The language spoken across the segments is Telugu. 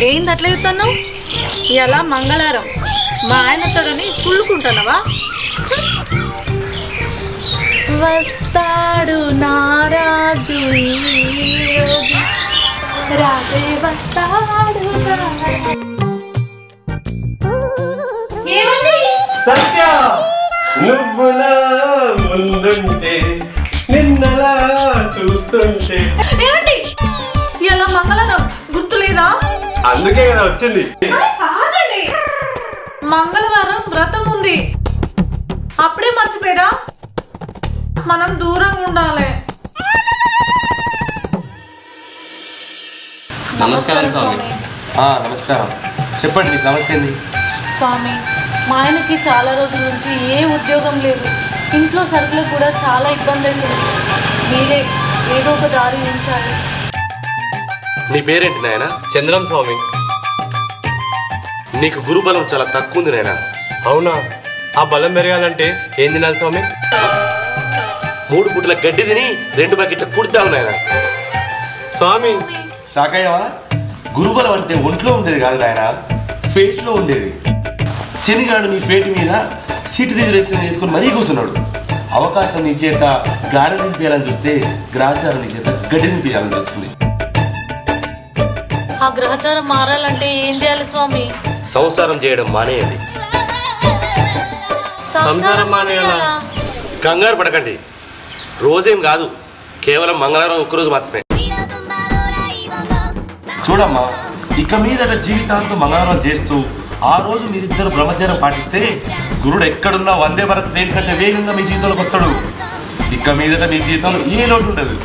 ఏంది అట్లా చెప్తున్నావు? ఇలా మంగళవారం మా ఆయనతోని కుళ్ళుకుంటున్నావా? వస్తాడు నారాజు రాజే వస్తాడు. ఏమండి సత్య నువ్వులా ముందుంటే నిన్నలా చూస్తుంటే. ఏమండి ఇలా మంగళవారం గుర్తులేదా? అందుకే కదా వచ్చింది. మంగళవారం వ్రతం ఉంది, అప్పుడే మర్చిపోయారా? మనం దూరంగా ఉండాలి. నమస్కారం స్వామి. నమస్కారం. చెప్పండి మీ సమస్య ఏంది? స్వామి, మా ఆయనకి చాలా రోజుల నుంచి ఏ ఉద్యోగం లేదు, ఇంట్లో సరుకులకు కూడా చాలా ఇబ్బంది అవుతుంది. మీరే ఏదో ఒక దారి ఉంచాలి. నీ పేరేంటి నాయన? చంద్రం స్వామి. నీకు గురుబలం చాలా తక్కువ ఉంది నాయన. అవునా? ఆ బలం పెరగాలంటే ఏం తినాలి స్వామి? 3 పూటల గడ్డి తిని 2 బకెట్ల కుడతావు నాయన. స్వామి సాకయ్యవా? గురుబలం అంటే ఒంట్లో ఉండేది కాదు నాయన, ఫేట్లో ఉండేది. శనిగాడు నీ ఫేట్ మీద సీటు రిజర్వేషన్ చేసుకుని మరీ కూర్చున్నాడు. అవకాశం నీ చేత గాడి నింపేయాలని చూస్తే గ్రహచారం నీ చేత గడ్డి నింపేయాలని చూస్తుంది. ఆ గ్రహచారం మారాలంటే ఏం చేయాలి స్వామి? సంసారం చేయడం మానేయండి. సంసారం మానేయాలా? కంగారు పడకండి. రోజేం కాదు, కేవలం మంగళవారం ఒక్కరోజు మాత్రమే. చూడమ్మా, ఇక మీదట జీవితాంతం మంగళవారం చేస్తూ ఆ రోజు మీరిద్దరు బ్రహ్మచర్యం పాటిస్తే గురుడు ఎక్కడున్నా వందే భారత్ ట్రైన్ కంటే వేగంగా మీ జీవితంలోకి వస్తాడు. ఇక మీదట మీ జీవితంలో ఏ లోటు ఉండదు.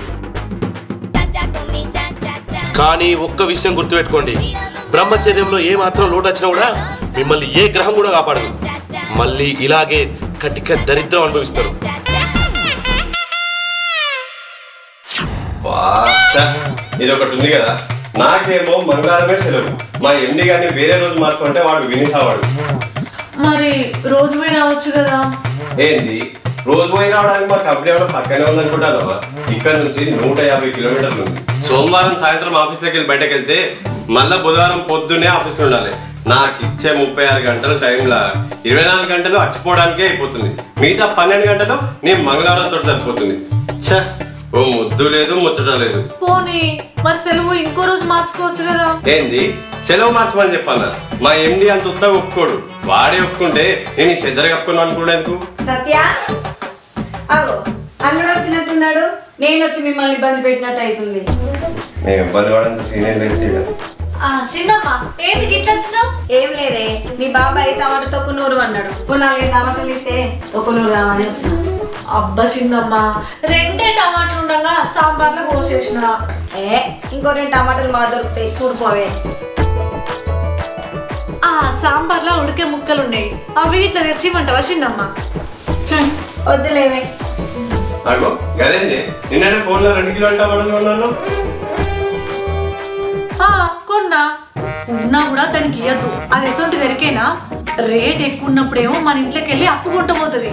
కానీ ఒక్క విషయం గుర్తుపెట్టుకోండి, బ్రహ్మచర్యంలో ఏ మాత్రం లోటు వచ్చినా కూడా మిమ్మల్ని ఏ గ్రహం కూడా కాపాడదు. మళ్ళీ ఇలాగే కటిక దరిద్రం అనుభవిస్తారు. ఇది ఒకటి ఉంది కదా, నాకేమో మంగళవారమే సెలవు. మా ఎండి గారిని వేరే రోజు మార్చుకుంటే వాడు వినిసావాడు. మరి రోజు పోయి రావచ్చు కదా? ఏంది రోజు పోయి రావడానికి మా కంపెనీ ఏమైనా పక్కనే ఉందనుకుంటాను. ఇక్కడ నుంచి 150 కిలోమీటర్లు ఉంది. సోమవారం సాయంత్రం ఆఫీస్లోకి వెళ్ళి బయటకు వెళ్తే మళ్ళీ బుధవారం పొద్దున్నే ఆఫీస్లో ఉండాలి. నాకు ఇచ్చే 36 గంటల టైంలో 24 గంటలు అచ్చిపోవడానికే అయిపోతుంది. మిగతా 12 గంటలు నేను మంగళవారంతో సరిపోతుంది. ఛ, ఓ ముద్దు లేదు, ముచ్చట లేదు. పోనీ మరి సెలవు ఇంకో రోజు మార్చుకోవచ్చు కదా? ఏంది సెలవు మార్చమని చెప్పాను? మా ఎండి అంత ఉత్తగా ఒప్పుకోడు. వాడే ఒప్పుకుంటే నేను చెద్దరు కప్పుకున్నాను అనుకోవడానికి. సత్య అగో అల్లుడు వచ్చినట్టున్నాడు. నేను వచ్చి మిమ్మల్ని ఇబ్బంది పెట్టినట్టు అవుతుంది. నేను ఇబ్బంది పడడం సీనియర్ లేదు. చిన్నమ్మ, ఏంది గిట్ల వచ్చినావు? ఏం లేదే, మీ బాబాయ్ టమాటాతో ఒక 100 అన్నాడు. 4 టమాటాలు ఇస్తే ఒక 100 రావని వచ్చిన. అబ్బా చిన్నమ్మ, 2 టమాటాలు ఉండగా సాంబార్లో కోసేసిన. ఇంకో 2 టమాటాలు మా దొరుకుతాయి, చూడిపోవే. సాంబార్లో ఉడికే ముక్కలు ఉన్నాయి, అవి ఇట్లా తెచ్చిమంటావా చిన్నమ్మ? వద్దులేవే. అగో గదేంది, నిన్న ఫోన్లో 2 కిలోల టమాటాలు కొన్నాను. కొన్నా ఉన్నా కూడా దానికి ఇయ్యద్దు. అది ఎసొంటి దొరికేనా? రేట్ ఎక్కువ ఉన్నప్పుడేమో మన ఇంట్లోకి వెళ్ళి అప్పు కొంటపోతుంది.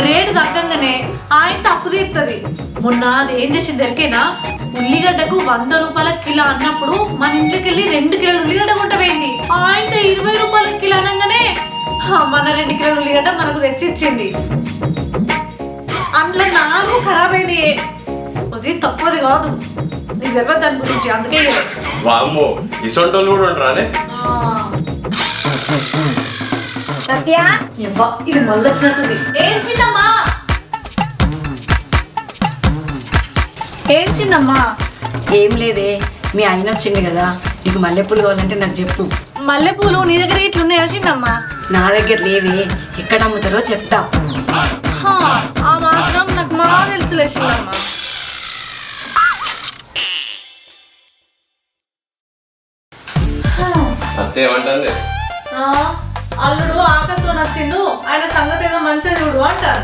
రేటు తగ్గంగానే ఆయనతో అప్పు తీరుతుంది. మొన్న అది ఏం చేసింది దొరికేనా? ఉల్లిగడ్డకు 100 రూపాయల కిలో అన్నప్పుడు మన ఇంట్లోకి వెళ్ళి 2 కిలోల ఉల్లిగడ్డ కొంటపోయింది. ఆయనతో 20 రూపాయల కిలో అనగానే మన 2 కిలోల ఉల్లిగడ్డ మనకు తెచ్చిచ్చింది. అందులో 4 ఖరాబ్ అయినాయి. అది తప్పది కాదు, నీకు తెలియదు దాని గురించి, అందుకే వామ్మో ఇసొంటోళ్ళు కూడా ఉంటారానే. సత్య ఇది మళ్ళీ వచ్చినట్టుంది. ఏం చిన్నమ్మా? ఏం చిన్నమ్మా? ఏం లేదే, మీ ఆయన వచ్చింది కదా, నీకు మల్లెపూలు కావాలంటే నాకు చెప్పు. మల్లెపూలు నీ దగ్గర ఇట్లున్నాయా చిన్నమ్మా? నా దగ్గర లేవే, ఎక్కడ అమ్ముతారో చెప్తా. ఆ మాత్రం నాకు బాగా తెలుసులే చిన్నమ్మా. ఏమంటుంది? అల్లుడు ఆకలితో నచ్చిండు, ఆయన సంగతి ఏదో మంచిగా చూడు అంటారు.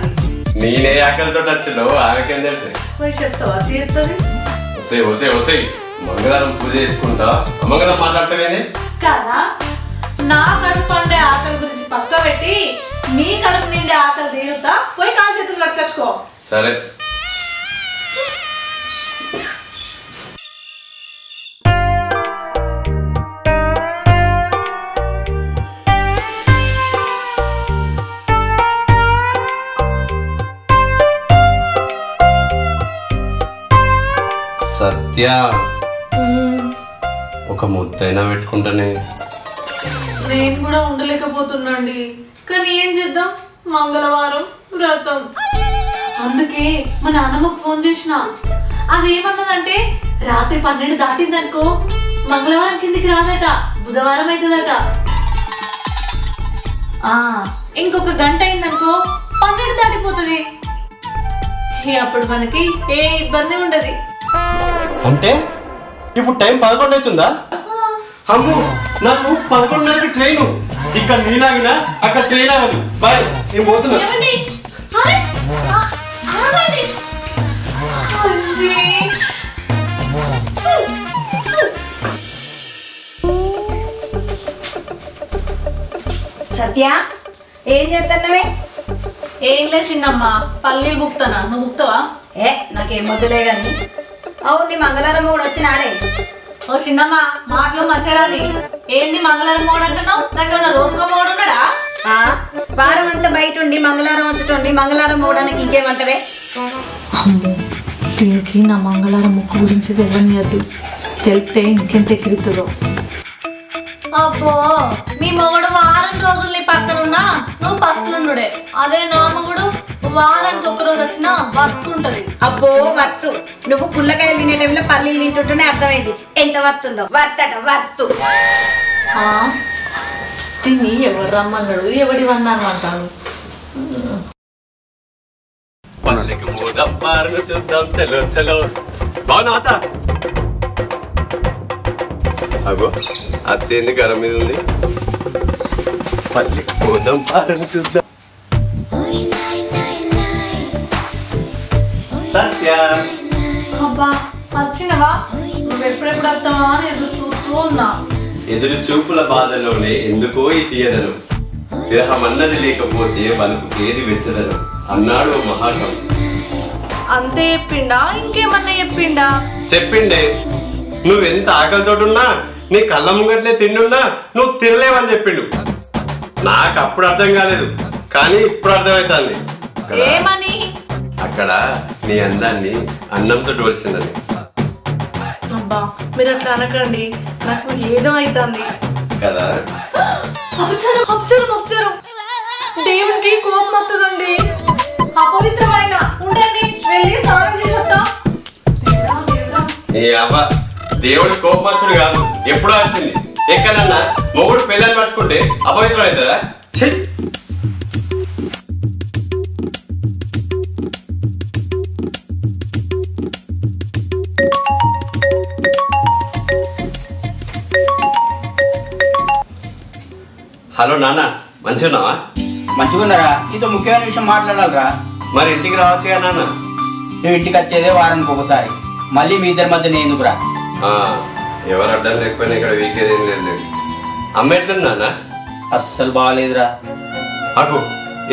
నేనే ఆకలితో వచ్చిండు, ఆమెకేం తెలుసు? పోయి చెప్తావా? తీరుతుంది. వస్తాయి మంగళవారం పూజ చేసుకుంటా, అమ్మగలం మాట్లాడతావేంది కదా? నా కడుపు పండే ఆకలి గురించి పక్క పెట్టి నీ కడుపు నిండే ఆకలి తీరుతా. పోయి కాలు చేతులు కట్టుకొచ్చుకో. సరే. సత్య ఒక ముద్దైనా పెట్టుకుంటానే. నేను కూడా ఉండలేకపోతున్నాండి, కానీ ఏం చేద్దాం, మంగళవారం వ్రతం. అందుకే మా నాన్నమ్మకు ఫోన్ చేసిన. అదేమన్నదంటే రాత్రి 12 దాటిందనుకో మంగళవారం కిందికి రాదట, బుధవారం అవుతుందట. ఇంకొక గంట అయిందనుకో 12 దాటిపోతుంది. అప్పుడు మనకి ఏ ఇబ్బంది ఉండదు. అంటే ఇప్పుడు టైం 11 అవుతుందా? అమ్ము, నాకు 11:30కి ట్రైను. ఇక్కడ నీలాగినా అక్కడ ట్రైన్ అవ్వదు. బాయ్, నేను పోతున్నా. సత్య ఏం చేస్తున్నావే? ఏం లేచిందమ్మా, పల్లీలు బుక్తానా, నువ్వు బుక్తావా? నాకేం వద్దులే కానీ. అవును, నీ మంగళవారం కూడా వచ్చినాడే. ఓ చిన్నమ్మ, మాటలు మర్చారాని. ఏంది మంగళవారం మోడు అంటున్నావు? నాకు రోజుకో మోడు ఉన్నాడా? వారం అంతా బయట ఉండి మంగళవారం వచ్చటండి, మంగళవారం మోడానికి ఇంకేమంటవే? దీనికి నా మంగళవారం ముక్కు గురించి తెలియనియద్దు, తెలిపితే ఇంకెంత ఎగిరితుందో. అబ్బో, మీ మొగుడు వారం రోజులు నీ పక్కనున్నా నువ్వు పస్తులుండుడే. అదే నా మొగుడు వారానికి ఒక్క రోజు వచ్చినా వర్త్ ఉంటది. అబ్బో వర్త్, నువ్వు పుల్లకాయలు తినే టైంలో పల్లీలు తింటుంటేనే అర్థమైంది ఎంత వర్త్ ఉందో. వర్త్ అట వర్త్. తిని ఎవరు రమ్మన్నాడు, ఎవడివన్నాను అంటాను. పనులకి పోదాం, పారను చూద్దాం, చలో చలో. బాగున్నా అత్త? అగో అత్త ఏంది గరం మీద ఉంది? పల్లెకి పోదాం, పారను చూద్దాం. సత్య, అబ్బా వచ్చినవా? నువ్వు ఎప్పుడెప్పుడు వస్తావా అని ఎదురు చూస్తూ ఉన్నా. ఎదురు చూపుల బాధలోనే ఎందుకో ఈ తీయదను, విరహం అన్నది లేకపోతే మనకు ఏది వెచ్చదను అన్నాడు మహాకవి. అంతే చెప్పిండా, ఇంకేమన్నా చెప్పిండా? చెప్పిండే. నువ్వెంత ఆకలితోటున్నా, నీ కళ్ళ ముంగట్లే తిండున్నా నువ్వు తినలేవని చెప్పిండు. నాకు అప్పుడు అర్థం కాలేదు, కానీ ఇప్పుడు అర్థమవుతుంది. ఏమని? అక్కడ నీ అందాన్ని అన్నంతో డోల్చిందని. అబ్బా మీరు అట్లా అనకండి, నాకు ఏదో అవుతుంది కదా. అపచారం అపచారం అపచారం, దేవునికి కోపం వస్తుందండి. అపవిత్రమైన ఉండండి, వెళ్ళి స్నానం చేసి వస్తా. నీ అవ్వ దేవుడి కోపమచ్చుడు కాదు, ఎప్పుడో వచ్చింది. ఎక్కడన్నా మొగుడు పిల్లలు పట్టుకుంటే అపవిత్రం అవుతుందా? హలో నాన్న, మంచిగా ఉన్నావా? మంచిగున్నారా? నీతో ముఖ్యమైన విషయం మాట్లాడాలరా. మరి ఇంటికి రావచ్చుగా నాన్న. నువ్వు ఇంటికి వచ్చేదే వారానికి ఒకసారి, మళ్ళీ మీ ఇద్దరి మధ్య నేను ఎందుకురా? ఎవరు అడ్డం లేకపోయినా ఇక్కడ వీకేది ఏం లేదు. అమ్మ ఎట్లుంది నాన్న? అస్సలు బాగాలేదురా. అటు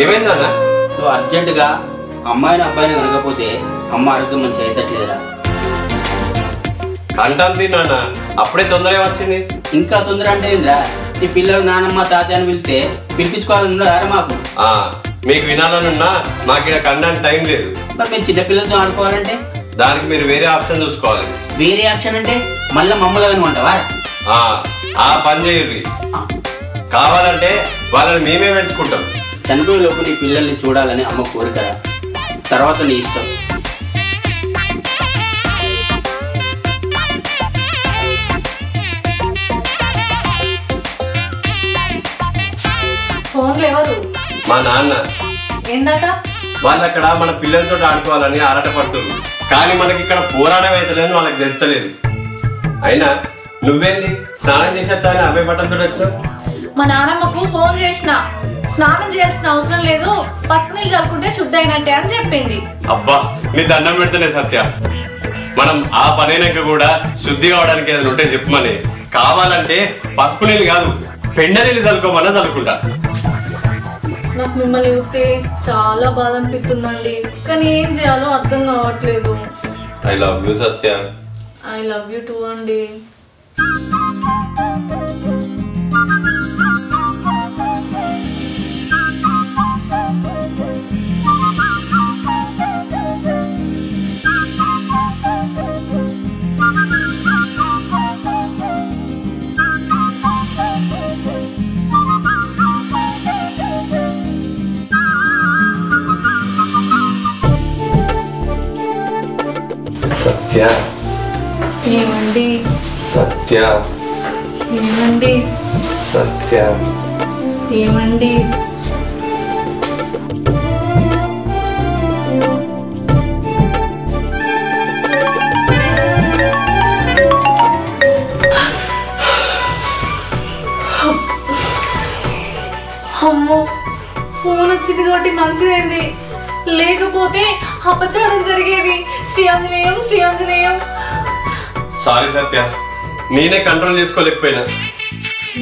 ఏమైంది నాన్న? నువ్వు అర్జెంటుగా అమ్మాయిని అబ్బాయిని కనకపోతే అమ్మ ఆరోగ్యం మంచిగా అవుతట్లేదురా. కంటుంది నాన్న, అప్పుడే తొందరగా వచ్చింది. ఇంకా తొందర అంటే ఏంద్రా? ఈ పిల్లలు నానమ్మ తాత అని వెళ్తే పిలిపించుకోవాలని ఉన్నారా మాకు? మీకు వినాలనున్నా మాకు ఇక్కడ కండానికి టైం లేదు. మరి మేము చిన్నపిల్లలతో ఆడుకోవాలంటే దానికి మీరు వేరే ఆప్షన్ చూసుకోవాలి. వేరే ఆప్షన్ అంటే మళ్ళీ మమ్మల్ని అనుకుంటావా? ఆ పని చేయరు. కావాలంటే వాళ్ళని మేమే పెంచుకుంటాం. చనిపోయేలోపు నీ పిల్లల్ని చూడాలని అమ్మ కోరికరా, తర్వాత నీ ఇష్టం. ఫోన్లు ఎవరు? మా నాన్న. ఏందట? వాళ్ళు అక్కడ మన పిల్లలతో ఆడుకోవాలని ఆరాటపడుతుంది, కానీ మనకి ఇక్కడ పోరాటం అవుతలేదని వాళ్ళకి తెలుస్తలేదు. అయినా నువ్వేంది స్నానం చేసేస్తా అని అబ్బాయి బట్టలతో వచ్చినావు? మా నాన్నమ్మకు ఫోన్ చేసిన, స్నానం చేయాల్సిన అవసరం లేదు, పసుపు నీళ్ళు చల్లుకుంటే శుద్ధి అయినట్టే అని చెప్పింది. అబ్బా నీ దండం పెడతలే సత్య, మనం ఆ పనైనాక కూడా శుద్ధి కావడానికి ఏదైనా ఉంటే చెప్పమని. కావాలంటే పసుపు నీళ్ళు కాదు, పెండ నీళ్ళు చల్లుకోమన్నా చల్లుకుంటా. నాకు మిమ్మల్ని చూస్తే చాలా బాధ అనిపిస్తుందండి, కానీ ఏం చేయాలో అర్థం కావట్లేదు. I love you Satya. I love you two అండి. సత్య ఏమండి సత్య ఏమండి సత్య ఏమండి అమ్మో ఫోన్ వచ్చింది కాబట్టి మంచిదైంది, లేకపోతే అపచారం జరిగేది. శ్రీ ఆంజనేయం శ్రీ ఆంజనేయం. సారీ సత్య, నేనే కంట్రోల్ చేసుకోలేకపోయినా.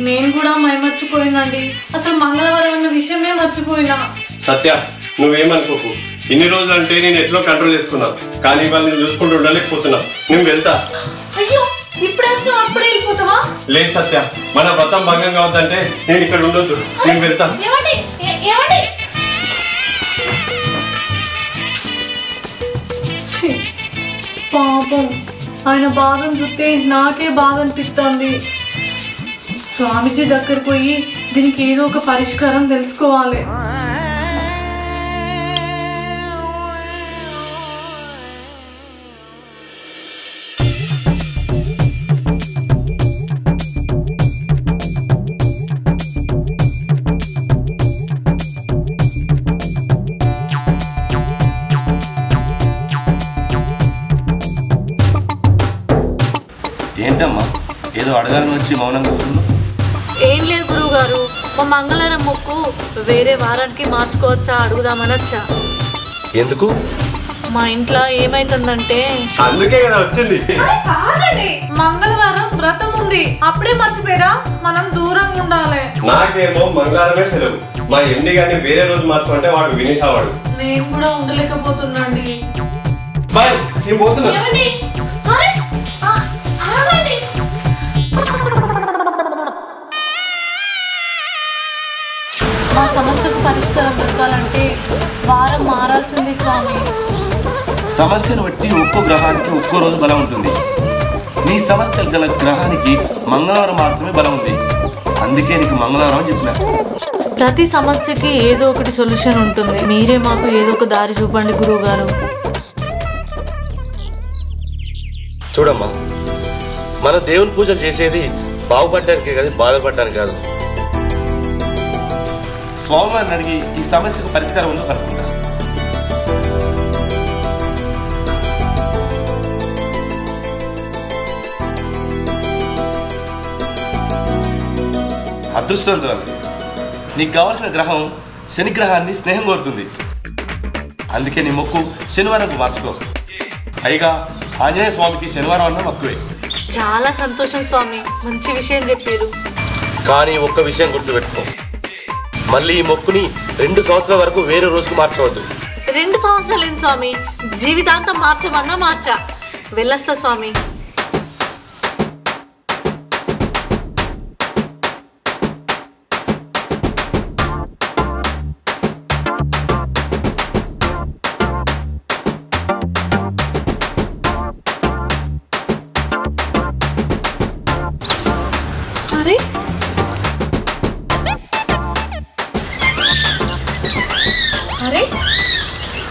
నేను కూడా మర్చిపోయినండి, అసలు మంగళవారం అన్న విషయమే మర్చిపోయినా. సత్య నువ్వేమనుకోకు, ఇన్ని రోజులు అంటే నేను ఎట్లో కంట్రోల్ చేసుకున్నా, కానీ వాళ్ళు నేను చూసుకుంటూ ఉండలేకపోతున్నా. నేను వెళ్తా. అయ్యో ఇప్పుడు వచ్చిన అప్పుడే వెళ్ళిపోతావా? లేదు సత్య, మన వ్రతం భంగం కావద్దంటే నేను ఇక్కడ ఉండొద్దు, నేను వెళ్తా. పాపం ఆయన బాధను చూస్తే నాకే బాధ అనిపిస్తుంది. స్వామీజీ దగ్గర పోయి దీనికి ఏదో ఒక పరిష్కారం తెలుసుకోవాలి. ఏంటమ్మా ఏదో అడగాలని వచ్చి మౌనంగా కూర్చున్నావు? ఏం లేదు గురువు గారు, మా మంగళవారం మొక్కు వేరే వారానికి మార్చుకోవచ్చా అడుగుదామని వచ్చా. ఎందుకు? మా ఇంట్లో ఏమైతుందంటే అందుకే కదా వచ్చింది. మంగళవారం వ్రతం ఉంది, అప్పుడే మర్చిపోయారా? మనం దూరంగా ఉండాలి. నాకేమో మంగళవారమే సెలవు. మా ఎండి గారిని వేరే రోజు మార్చుకుంటే వాడు వినేసావాడు. నేను కూడా ఉండలేకపోతున్నాండి. బాయ్, నేను పోతున్నా. మా సమస్యకు పరిష్కారం దొరకాలంటే వారం మారాల్సింది స్వామి. సమస్యను బట్టి ఒక్కో గ్రహానికి ఒక్కో రోజు బలం ఉంటుంది. నీ సమస్యలు గల గ్రహానికి మంగళవారం మాత్రమే బలం ఉంది. అందుకే నీకు మంగళవారం అని చెప్పిన. ప్రతి సమస్యకి ఏదో ఒకటి సొల్యూషన్ ఉంటుంది. మీరే మాకు ఏదో ఒక దారి చూపండి గురువు గారు. చూడమ్మా, మన దేవుని పూజలు చేసేది బాగుపడటానికి కాదు, బాధపడటానికి కాదు. స్వామివారిని అడిగి ఈ సమస్యకు పరిష్కారం ఉందో కనుక్కుంటా. అదృష్టవంతురాలు, నీకు కావాల్సిన గ్రహం శని గ్రహాన్ని స్నేహం కోరుతుంది. అందుకే నీ మొక్కు శనివారంకు మార్చుకో. పైగా ఆంజనేయ స్వామికి శనివారం అన్న మొక్కువే. చాలా సంతోషం స్వామి, మంచి విషయం చెప్పారు. కానీ ఒక్క విషయం గుర్తుపెట్టుకో, మళ్ళీ ఈ మొక్కుని 2 సంవత్సరాల వరకు వేరే రోజుకు మార్చవద్దు. 2 సంవత్సరాలు ఏంటి స్వామి, జీవితాంతం మార్చమన్నా మార్చా. వెళ్ళొస్తా స్వామి. అరే అరే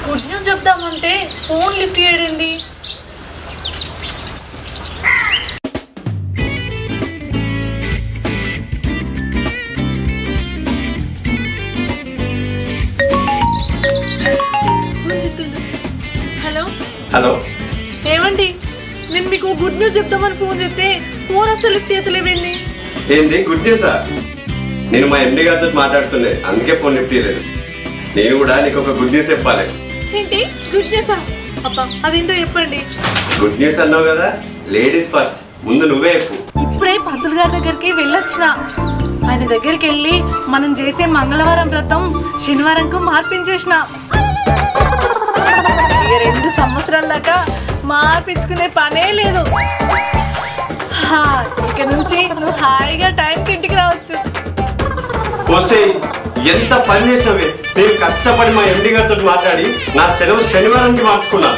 గుడ్ న్యూస్ చెప్దామంటే ఫోన్ లిఫ్ట్ చేయడండి. హలో హలో, ఏమండి, నేను మీకు గుడ్ న్యూస్ చెప్దామని ఫోన్ చేస్తే ఫోన్ అసలు లిఫ్ట్ చేయలేదండి. ఏంది గుడ్ న్యూసా? నేను మా ఎండి గారితో మాట్లాడుతుండే, అందుకే ఫోన్ లిఫ్ట్ చేయలేదు. నేను కూడా నీకు ఒక గుడ్ న్యూస్ చెప్పాలి. ఏంటి గుడ్ న్యూసా? అబ్బా అదేంటో చెప్పండి. గుడ్ న్యూస్ అన్నావు కదా, లేడీస్ ఫస్ట్, ముందు నువ్వే చెప్పు. ఇప్పుడే పంతులు గారి దగ్గరికి వెళ్ళొచ్చిన. ఆయన దగ్గరికి వెళ్ళి మనం చేసే మంగళవారం వ్రతం శనివారంకు మార్పించేసిన. ఇక 2 సంవత్సరాల దాకా మార్పించుకునే పనే లేదు. ఇక నుంచి నువ్వు హాయిగా టైంకి ఇంటికి రావచ్చు. వస్తే ఎంత పని చేసినవే. నేను కష్టపడి మా ఎండి గారితో మాట్లాడి నా సెలవు శనివారానికి మార్చుకున్నా.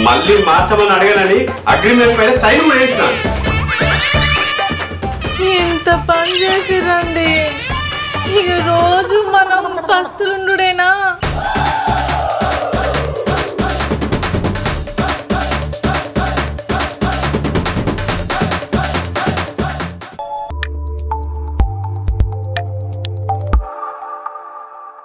మళ్ళీ మార్చమని అడగనని అగ్రిమెంట్ పైన సైన్ కూడా వేసిన. ఎంత పని చేసిరండి. ఇక రోజు మనం పస్తులుండుడేనా?